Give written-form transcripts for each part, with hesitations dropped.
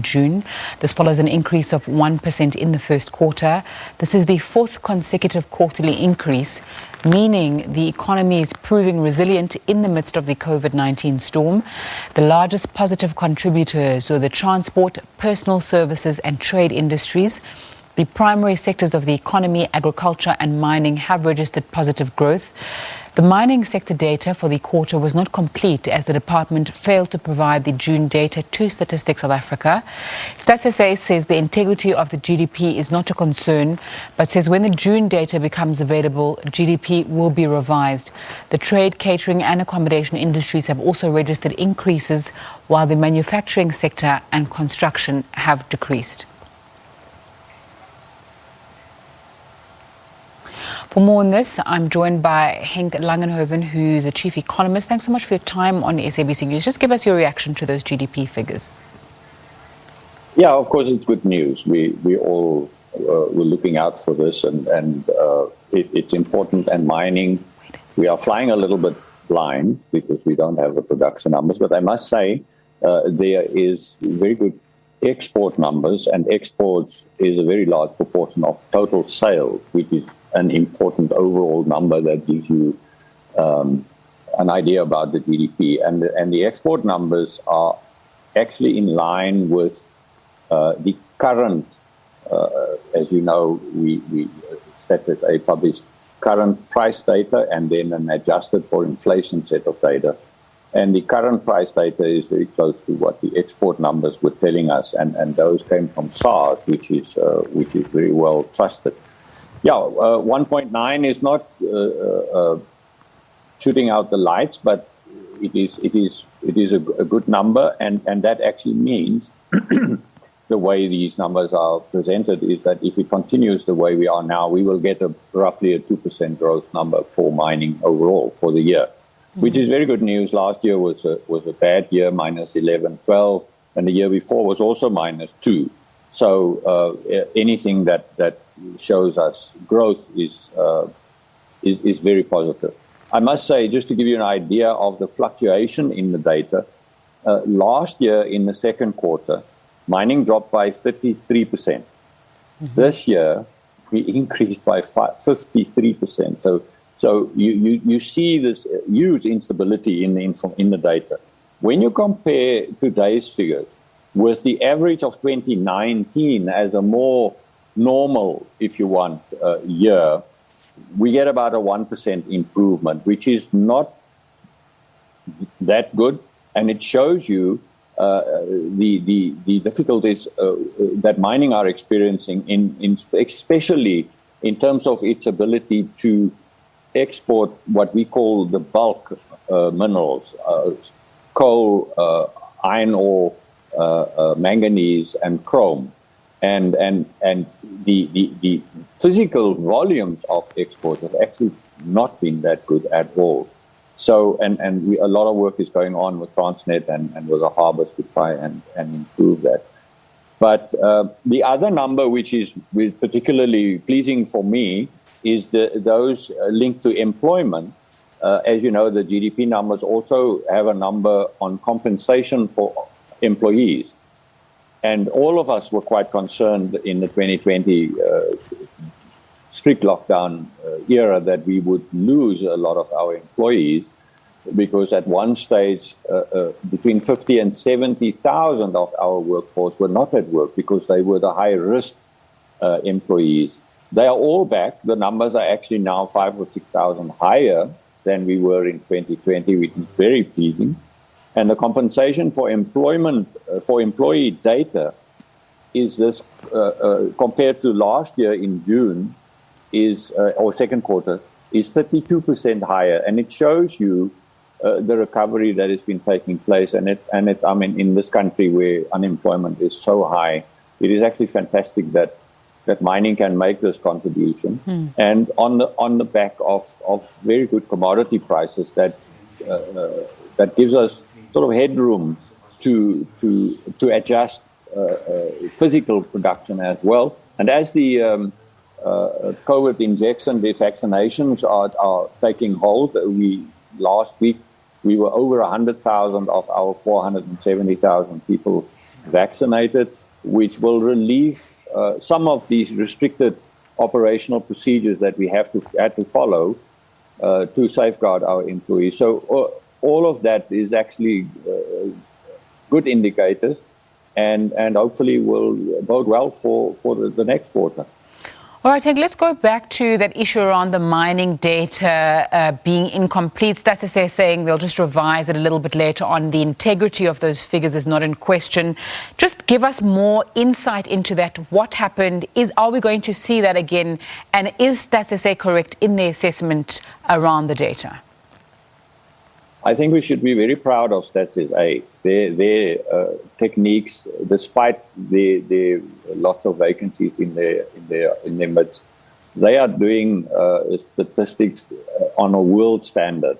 June. This follows an increase of 1% in the first quarter. This is the fourth consecutive quarterly increase, meaning the economy is proving resilient in the midst of the COVID-19 storm. The largest positive contributors were the transport, personal services and trade industries. The primary sectors of the economy, agriculture and mining, have registered positive growth. The mining sector data for the quarter was not complete as the department failed to provide the June data to Statistics South Africa. Stats SA says the integrity of the GDP is not a concern, but says when the June data becomes available, GDP will be revised. The trade, catering and accommodation industries have also registered increases, while the manufacturing sector and construction have decreased. For more on this, I'm joined by Henk Langenhoven, who's a Chief Economist. Thanks so much for your time on SABC News. Just give us your reaction to those GDP figures. Yeah, of course, it's good news. We all were looking out for this, and it's important. And mining, we are flying a little bit blind because we don't have the production numbers. But I must say, there is very good export numbers, and exports is a very large proportion of total sales, which is an important overall number that gives you an idea about the GDP. And the export numbers are actually in line with the current, as you know, we Stats SA published current price data and then an adjusted for inflation set of data. And the current price data is very close to what the export numbers were telling us, and those came from SARS, which is very well trusted. Yeah, 1.9 is not shooting out the lights, but it is a good number, and that actually means the way these numbers are presented is that if it continues the way we are now, we will get roughly a 2% growth number for mining overall for the year, which is very good news. Last year was a bad year, minus 11, 12, and the year before was also minus 2. So anything that shows us growth is very positive. I must say, just to give you an idea of the fluctuation in the data, last year in the second quarter, mining dropped by 33%. This year, we increased by 53%. So you see this huge instability in the data. When you compare today's figures with the average of 2019 as a more normal, if you want, year, we get about a 1% improvement, which is not that good, and it shows you the difficulties that mining are experiencing, especially in terms of its ability to export what we call the bulk minerals, coal, iron ore, manganese, and chrome, and the physical volumes of exports have actually not been that good at all. So, a lot of work is going on with Transnet and with the harbors to try and improve that. But the other number, which is particularly pleasing for me, is those linked to employment. As you know, the GDP numbers also have a number on compensation for employees. And all of us were quite concerned in the 2020 strict lockdown era that we would lose a lot of our employees, because at one stage, between 50 and 70,000 of our workforce were not at work because they were the high-risk employees. They are all back. The numbers are actually now 5,000 or 6,000 higher than we were in 2020, which is very pleasing. And the compensation for employment, for employee data, is this compared to last year in June, or second quarter, is 32% higher, and it shows you the recovery that has been taking place. And I mean, in this country where unemployment is so high, it is actually fantastic that mining can make this contribution, and on the back of very good commodity prices that gives us sort of headroom to adjust physical production as well. And as the COVID injection, the vaccinations are taking hold, last week we were over 100,000 of our 470,000 people vaccinated, which will relieve some of these restricted operational procedures that we had to follow to safeguard our employees. So all of that is actually good indicators, and hopefully will bode well for the next quarter. All right, Henk, let's go back to that issue around the mining data being incomplete. SABC saying they'll just revise it a little bit later on. The integrity of those figures is not in question. Just give us more insight into that. What happened? Are we going to see that again? And is SABC correct in their assessment around the data? I think we should be very proud of SABC. Their techniques, despite the lots of vacancies in their midst, they are doing statistics on a world standard.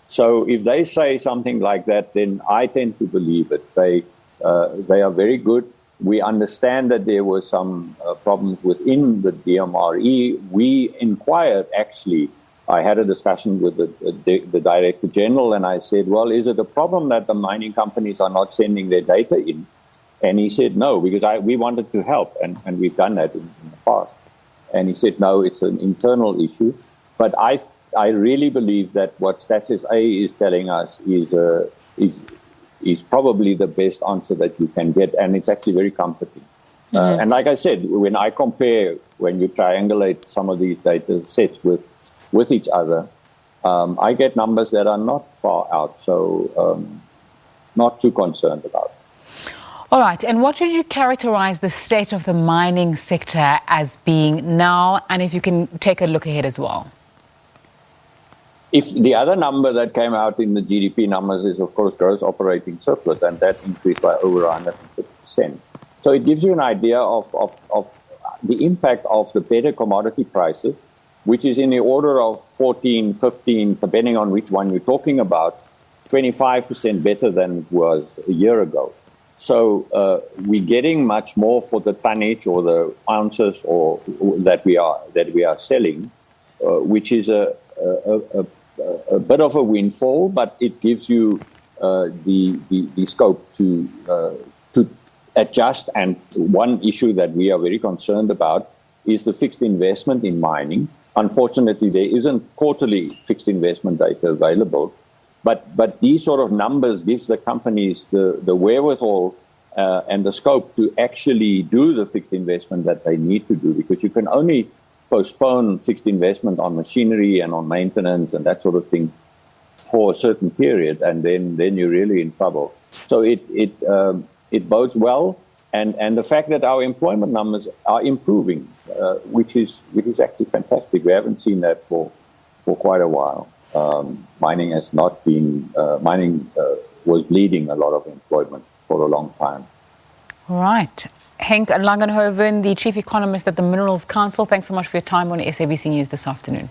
So if they say something like that, then I tend to believe it. They are very good. We understand that there were some problems within the DMRE. We inquired, actually. I had a discussion with the Director General, and I said, well, is it a problem that the mining companies are not sending their data in? And he said, no, because we wanted to help, and we've done that in the past. And he said, no, it's an internal issue. But I really believe that what SABC is telling us is probably the best answer that you can get, and it's actually very comforting. Mm-hmm. And like I said, when you triangulate some of these data sets with each other, I get numbers that are not far out, so not too concerned about it. All right, and what should you characterize the state of the mining sector as being now, and if you can take a look ahead as well? If the other number that came out in the GDP numbers is, of course, gross operating surplus, and that increased by over 150%. So it gives you an idea of the impact of the better commodity prices, which is in the order of 14, 15, depending on which one you're talking about, 25% better than it was a year ago. So we're getting much more for the tonnage or the ounces or that we are selling, which is a bit of a windfall, but it gives you the scope to adjust. And one issue that we are very concerned about is the fixed investment in mining. Unfortunately, there isn't quarterly fixed investment data available, but these sort of numbers gives the companies the wherewithal and the scope to actually do the fixed investment that they need to do, because you can only postpone fixed investment on machinery and on maintenance and that sort of thing for a certain period, and then you're really in trouble. So it bodes well, and the fact that our employment numbers are improving, which is actually fantastic. We haven't seen that for quite a while. Mining has not been was bleeding a lot of employment for a long time. All right. Henk Langenhoven, the Chief Economist at the Minerals Council, thanks so much for your time on SABC News this afternoon.